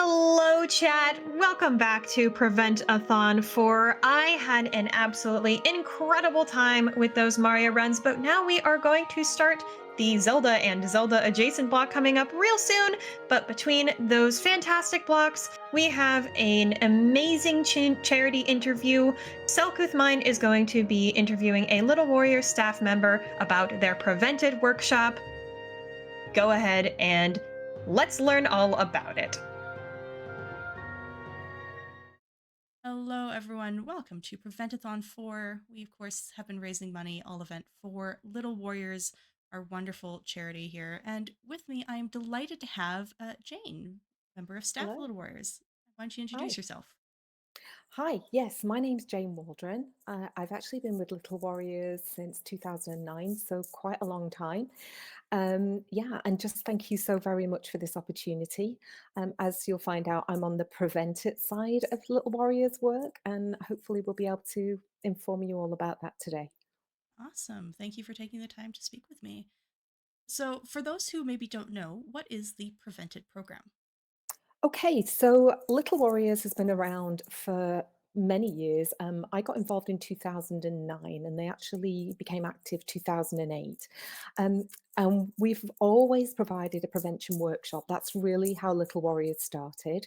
Hello, chat. Welcome back to Prevent-A-Thon 4. I had an absolutely incredible time with those Mario runs, but now we are going to start the Zelda and Zelda adjacent block coming up real soon. But between those fantastic blocks, we have an amazing charity interview. Selkuth Mine is going to be interviewing a Little Warrior staff member about their Prevented workshop. Go ahead and let's learn all about it. Hello, everyone. Welcome to Prevent-A-Thon 4. We, of course, have been raising money all event for Little Warriors, our wonderful charity here. And with me, I am delighted to have Jane, member of staff of Hello. Little Warriors. Why don't you introduce Hi. yourself? Hi. Yes, my name's Jane Waldron. I've actually been with Little Warriors since 2009, so quite a long time. Yeah, and just thank you so very much for this opportunity. As you'll find out, I'm on the Prevent It side of Little Warriors work, and hopefully we'll be able to inform you all about that today. Awesome. Thank you for taking the time to speak with me. So, for those who maybe don't know, what is the Prevented program? Okay, so Little Warriors has been around for many years. I got involved in 2009 and they actually became active 2008. Um, and we've always provided a prevention workshop. That's really how Little Warriors started.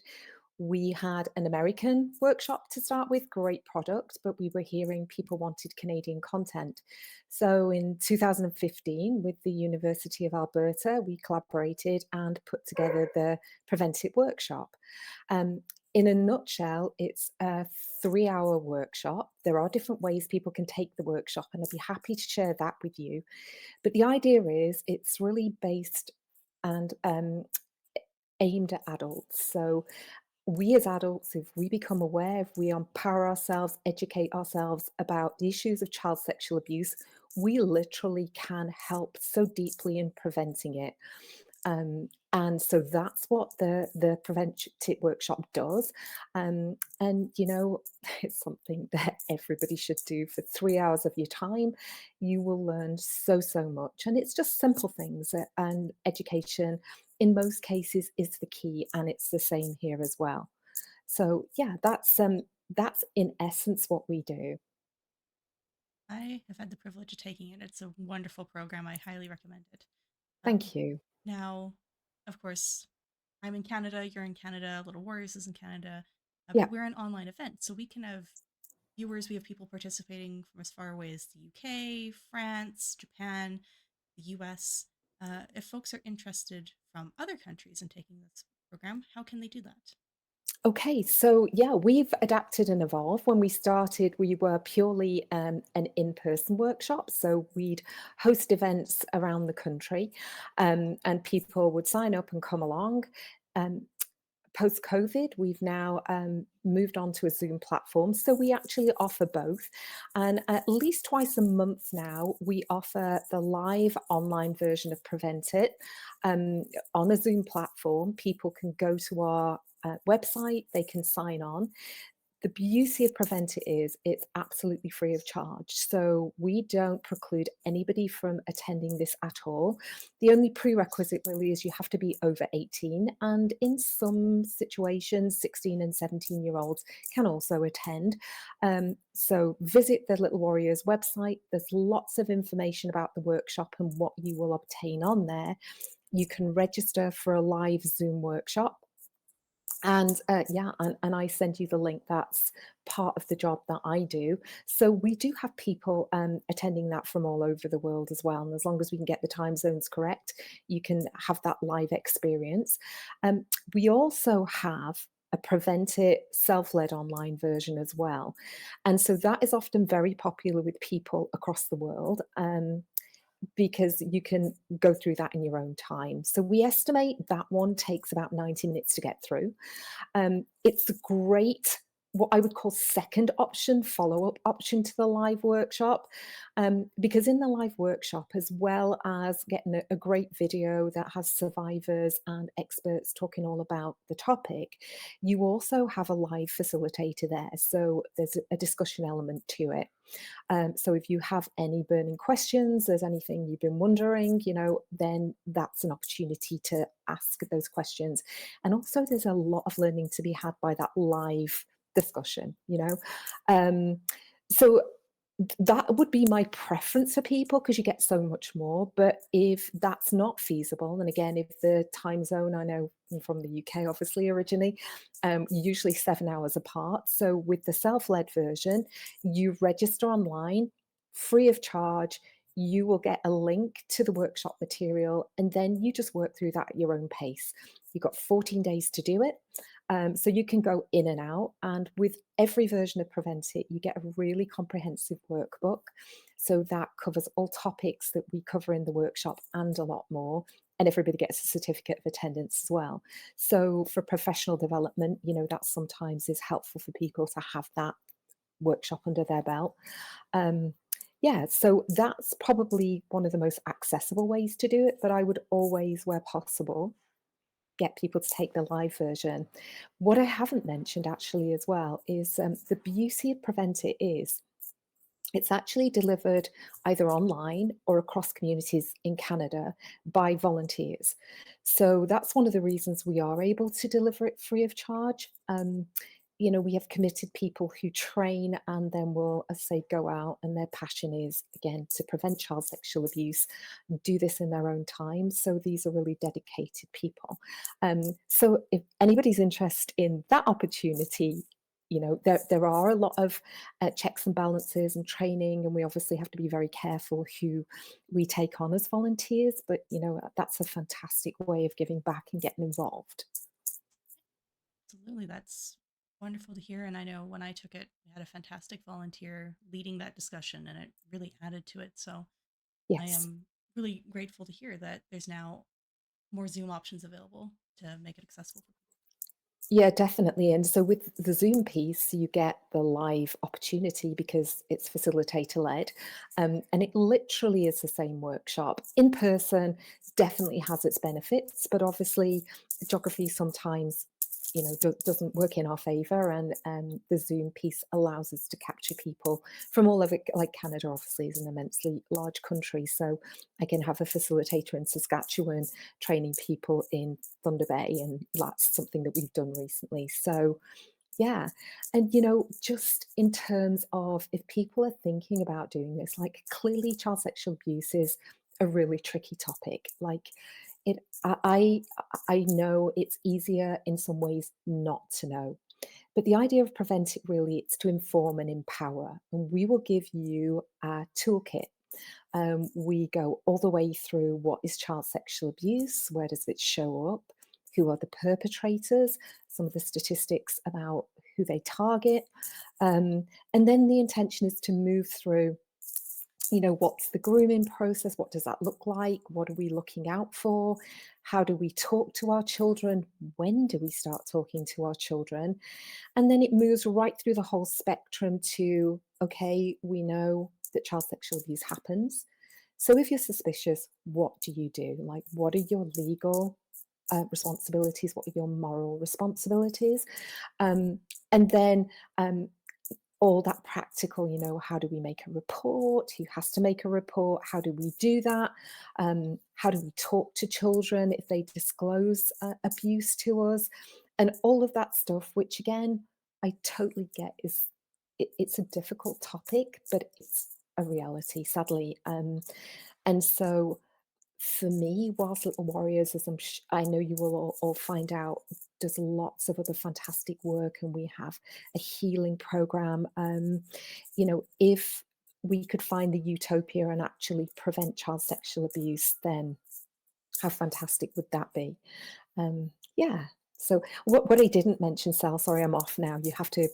We had an American workshop to start with, great product, but we were hearing people wanted Canadian content. So in 2015, with the University of Alberta, we collaborated and put together the Prevent It workshop. Um, in a nutshell, it's a 3 hour workshop. There are different ways people can take the workshop, and I'd be happy to share that with you. But the idea is it's really based and aimed at adults. So we as adults, if we become aware, if we empower ourselves, educate ourselves about the issues of child sexual abuse, we literally can help so deeply in preventing it. And so that's what the Preventive workshop does. And it's something that everybody should do for 3 hours of your time. You will learn so much, and it's just simple things. And education, in most cases, is the key, and it's the same here as well. So yeah, that's in essence what we do. I have had the privilege of taking it. It's a wonderful program. I highly recommend it. Um, Thank you. Now, of course, I'm in Canada, you're in Canada, Little Warriors is in Canada, but Yeah. we're an online event, so we can have viewers, we have people participating from as far away as the UK, France, Japan, the US. If folks are interested from other countries in taking this program, how can they do that? Okay, so yeah, we've adapted and evolved. When we started, we were purely an in-person workshop. So we'd host events around the country, and people would sign up and come along. Um, Post-COVID, we've now moved on to a Zoom platform. So we actually offer both. And at least twice a month now, we offer the live online version of Prevent It on a Zoom platform. People can go to our website, they can sign on. The beauty of Prevent It is it's absolutely free of charge. So we don't preclude anybody from attending this at all. The only prerequisite really is you have to be over 18. And in some situations, 16 and 17-year-olds can also attend. So visit the Little Warriors website. There's lots of information about the workshop and what you will obtain on there. You can register for a live Zoom workshop. And and I send you the link. That's part of the job that I do. So we do have people attending that from all over the world as well. And as long as we can get the time zones correct, you can have that live experience. We also have a Prevent It self-led online version as well. And so that is often very popular with people across the world. Because you can go through that in your own time. So we estimate that one takes about 90 minutes to get through. It's great what I would call second option, follow-up option to the live workshop. Because in the live workshop, as well as getting a great video that has survivors and experts talking all about the topic, you also have a live facilitator there. So there's a discussion element to it. So if you have any burning questions, there's anything you've been wondering, then that's an opportunity to ask those questions. And also, there's a lot of learning to be had by that live discussion. Um, so that would be my preference for people because you get so much more. But if that's not feasible, and again, if the time zone, I know I'm from the UK, obviously, originally, usually 7 hours apart. So with the self led version, you register online free of charge. You will get a link to the workshop material, and then you just work through that at your own pace. You've got 14 days to do it. So you can go in and out. And with every version of Prevent It, you get a really comprehensive workbook. So that covers all topics that we cover in the workshop and a lot more. And everybody gets a certificate of attendance as well. So for professional development, that sometimes is helpful for people to have that workshop under their belt. Um, yeah, so that's probably one of the most accessible ways to do it. But I would always, where possible, get people to take the live version. What I haven't mentioned actually as well is the beauty of Prevent It is it's actually delivered either online or across communities in Canada by volunteers. So that's one of the reasons we are able to deliver it free of charge. We have committed people who train and then will, as I say, go out, and their passion is, again, to prevent child sexual abuse, do this in their own time. So these are really dedicated people. So if anybody's interested in that opportunity, there are a lot of checks and balances and training, and we obviously have to be very careful who we take on as volunteers. But that's a fantastic way of giving back and getting involved. Absolutely. That's wonderful to hear. And I know when I took it, we had a fantastic volunteer leading that discussion, and it really added to it. So I Yes. am really grateful to hear that there's now more Zoom options available to make it accessible for people. Yeah, definitely. And so with the Zoom piece, you get the live opportunity because it's facilitator led. And it literally is the same workshop. In person definitely has its benefits, but obviously, geography sometimes. Doesn't work in our favor, and the Zoom piece allows us to capture people from all over. Like Canada, obviously, is an immensely large country, so I can have a facilitator in Saskatchewan training people in Thunder Bay, and that's something that we've done recently. So, yeah. And, just in terms of if people are thinking about doing this, like clearly child sexual abuse is a really tricky topic. Like it, I know it's easier in some ways not to know. But the idea of Prevent It really, it's to inform and empower. And we will give you a toolkit. We go all the way through what is child sexual abuse, where does it show up, who are the perpetrators, some of the statistics about who they target. And then the intention is to move through what's the grooming process? What does that look like? What are we looking out for? How do we talk to our children? When do we start talking to our children? And then it moves right through the whole spectrum to, okay, we know that child sexual abuse happens. So if you're suspicious, what do you do? Like, what are your legal responsibilities? What are your moral responsibilities? And then all that practical, how do we make a report? Who has to make a report? How do we do that? How do we talk to children if they disclose abuse to us? And all of that stuff, which again, I totally get it's a difficult topic, but it's a reality, sadly. And so for me, whilst Little Warriors, as I know you will all find out, does lots of other fantastic work, and we have a healing program. If we could find the utopia and actually prevent child sexual abuse, then how fantastic would that be? Yeah. So what I didn't mention, Sal, sorry, I'm off now. You have to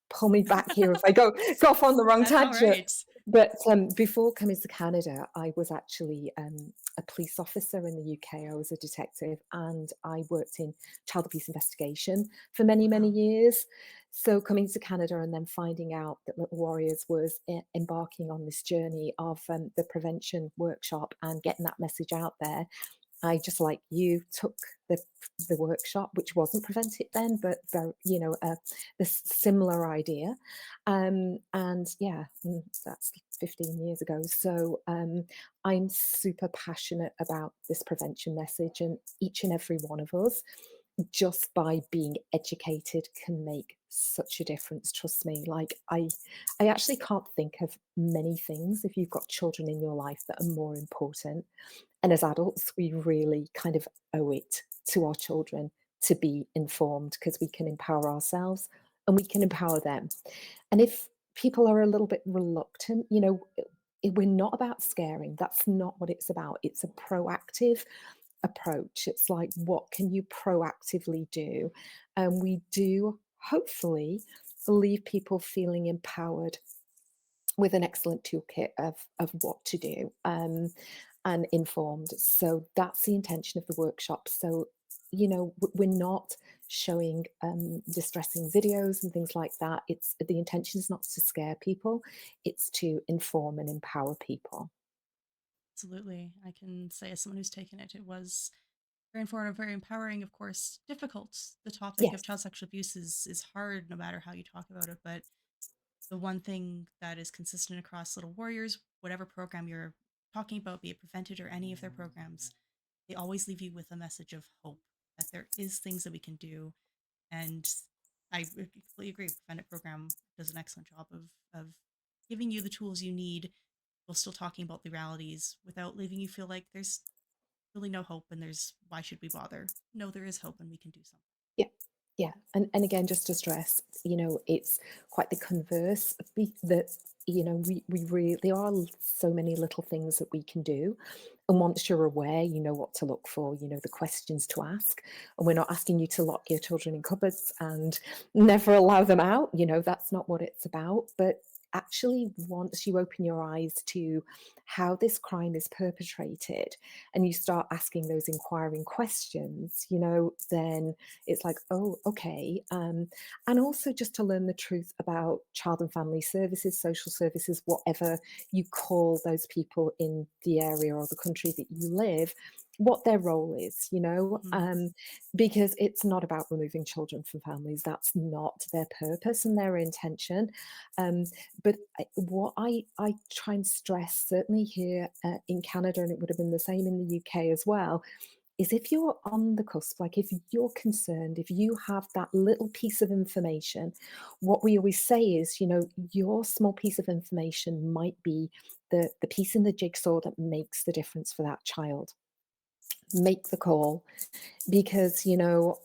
pull me back here if I go off on the wrong That's all tangent. right. But, before coming to Canada, I was actually, a police officer in the UK. I was a detective, and I worked in child abuse investigation for many, many Wow. years. So coming to Canada and then finding out that Little Warriors was embarking on this journey of, the prevention workshop and getting that message out there, I just like you took the the workshop, which wasn't Prevent It then, but very, the similar idea, and yeah, that's 15 years ago. So I'm super passionate about this prevention message, and each and every one of us, just by being educated, can make such a difference. Trust me. Like I actually can't think of many things if you've got children in your life that are more important, and as adults, we really kind of owe it to our children to be informed because we can empower ourselves and we can empower them. And if people are a little bit reluctant, we're not about scaring. That's not what it's about. It's a proactive approach. It's like, what can you proactively do? And we do hopefully leave people feeling empowered with an excellent toolkit of what to do, and informed. So that's the intention of the workshop. So, we're not showing distressing videos and things like that. It's the intention is not to scare people; it's to inform and empower people. Absolutely. I can say as someone who's taken it, it was very informative, very empowering, of course, difficult. The topic of Yes. child sexual abuse is hard no matter how you talk about it, but the one thing that is consistent across Little Warriors, whatever program you're talking about, be it Prevented or any of their programs, they always leave you with a message of hope that there is things that we can do. And completely agree. Preventive program does an excellent job of giving you the tools you need while still talking about the realities without leaving you feel like there's really no hope and there's why should we bother? No, there is hope and we can do something. Yeah, yeah, and again, just to stress, it's quite the converse that we really there are so many little things that we can do, and once you're aware, you know what to look for, you know the questions to ask, and we're not asking you to lock your children in cupboards and never allow them out. That's not what it's about, but actually once you open your eyes to how this crime is perpetrated and you start asking those inquiring questions, then it's like, oh, okay. And also just to learn the truth about child and family services, social services, whatever you call those people in the area or the country that you live, what their role is, Mhm. because it's not about removing children from families. That's not their purpose and their intention. Um, but what I try and stress, certainly here in Canada, and it would have been the same in the UK as well, is if you're on the cusp, like if you're concerned, if you have that little piece of information, what we always say is, your small piece of information might be the piece in the jigsaw that makes the difference for that child. Make the call, because,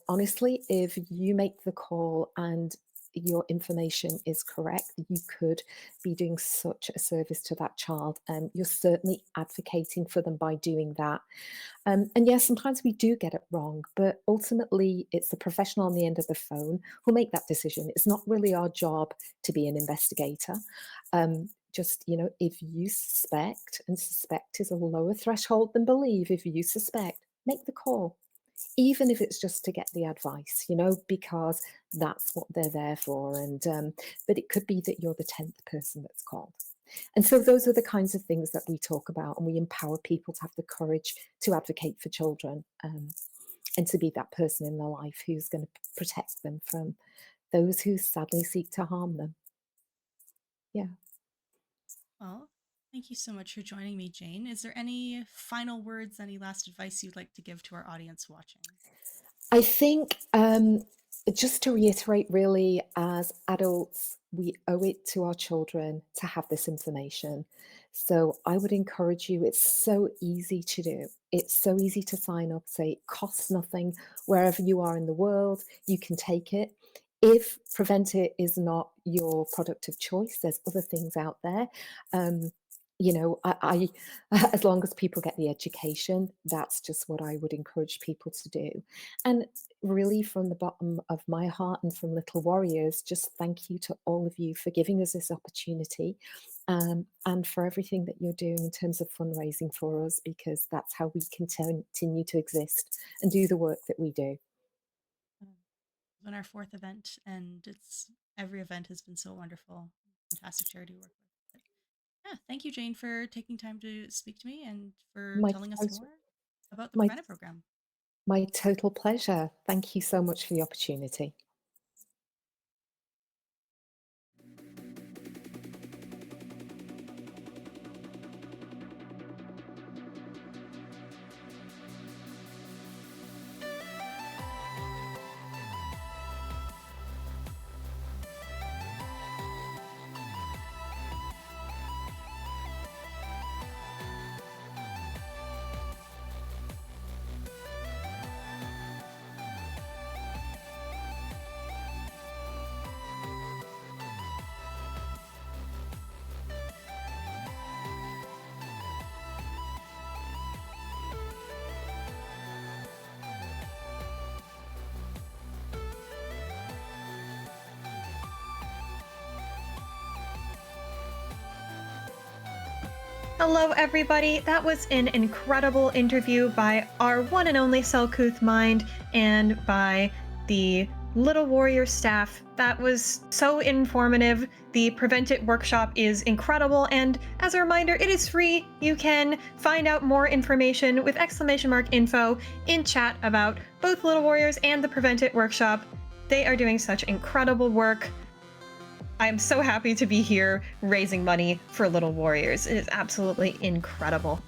honestly, if you make the call and your information is correct, you could be doing such a service to that child, and you're certainly advocating for them by doing that. And yes, sometimes we do get it wrong, but ultimately it's the professional on the end of the phone who'll make that decision. It's not really our job to be an investigator. Just, if you suspect, and suspect is a lower threshold than believe, if you suspect, make the call, even if it's just to get the advice, because that's what they're there for. And but it could be that you're the 10th person that's called. And so those are the kinds of things that we talk about, and we empower people to have the courage to advocate for children, and to be that person in their life who's going to protect them from those who sadly seek to harm them. Yeah. Well, thank you so much for joining me, Jane. Is there any final words, any last advice you'd like to give to our audience watching? I think, just to reiterate, really, as adults, we owe it to our children to have this information. So I would encourage you, it's so easy to do. It's so easy to sign up, say it costs nothing. Wherever you are in the world, you can take it. If Prevent It is not your product of choice, there's other things out there. Um, you know, as long as people get the education, that's just what I would encourage people to do. And really, from the bottom of my heart and from Little Warriors, just thank you to all of you for giving us this opportunity, and for everything that you're doing in terms of fundraising for us, because that's how we can continue to exist and do the work that we do. Um, on our fourth event, and it's every event has been so wonderful, fantastic charity to work with. But yeah, thank you, Jane, for taking time to speak to me and for My telling us total, more about the my, Prevent program. my total pleasure. Thank you so much for the opportunity. Hello, everybody. That was an incredible interview by our one and only Selkuth Mind and by the Little Warrior staff. That was so informative. The Prevent-It workshop is incredible, and as a reminder, it is free. You can find out more information with !info in chat about both Little Warriors and the Prevent-It workshop. They are doing such incredible work. I'm so happy to be here raising money for Little Warriors. It is absolutely incredible.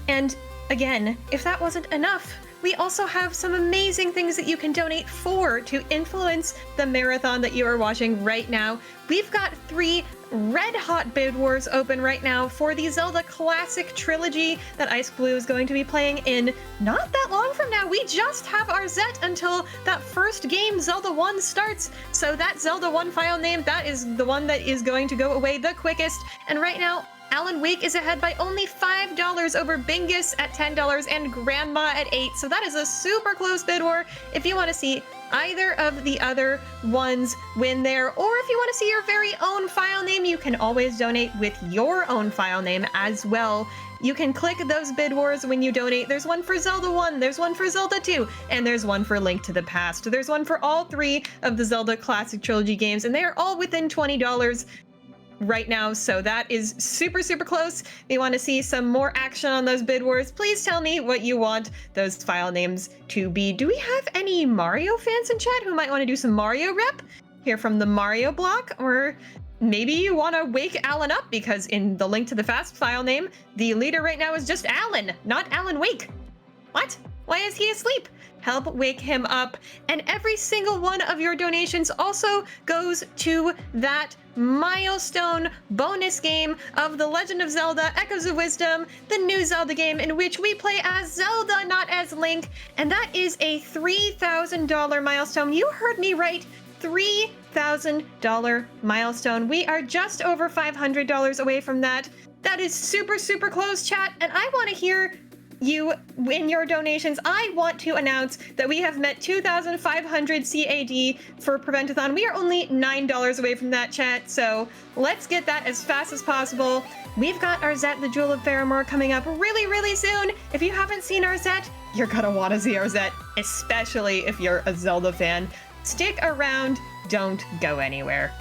And again, if that wasn't enough, we also have some amazing things that you can donate for to influence the marathon that you are watching right now. We've got 3 red hot bid wars open right now for the Zelda Classic Trilogy that Ice Blue is going to be playing in not that long from now. We just have our Zet until that first game, Zelda 1, starts. So that Zelda 1 file name, that is the one that is going to go away the quickest. And right now, Alan Wake is ahead by only $5 over Bingus at $10 and Grandma at $8. So that is a super close bid war. If you want to see either of the other ones win there, or if you want to see your very own file name, you can always donate with your own file name as well. You can click those bid wars when you donate. There's one for Zelda 1, there's one for Zelda 2, and there's one for Link to the Past. There's one for all 3 of the Zelda Classic Trilogy games, and they are all within $20 right now, so that is super, super close. If you want to see some more action on those bid wars, please tell me what you want those file names to be. Do we have any Mario fans in chat who might want to do some Mario rep? Hear from the Mario block? Or maybe you want to wake Alan up, because in the Link to the Past file name, the leader right now is just Alan, not Alan Wake. What? Why is he asleep? Help wake him up. And every single one of your donations also goes to that milestone bonus game of The Legend of Zelda Echoes of Wisdom, the new Zelda game in which we play as Zelda, not as Link. And that is a $3,000 milestone. You heard me right. $3,000 milestone. We are just over $500 away from that. That is super, super close, chat. And I want to hear you in your donations. I want to announce that we have met 2,500 CAD for Prevent-A-Thon. We are only $9 away from that, chat, so let's get that as fast as possible. We've got our Zet, the Jewel of Faramore, coming up really, really soon. If you haven't seen our Zet, you're gonna want to see our Zet, especially if you're a Zelda fan. Stick around, don't go anywhere.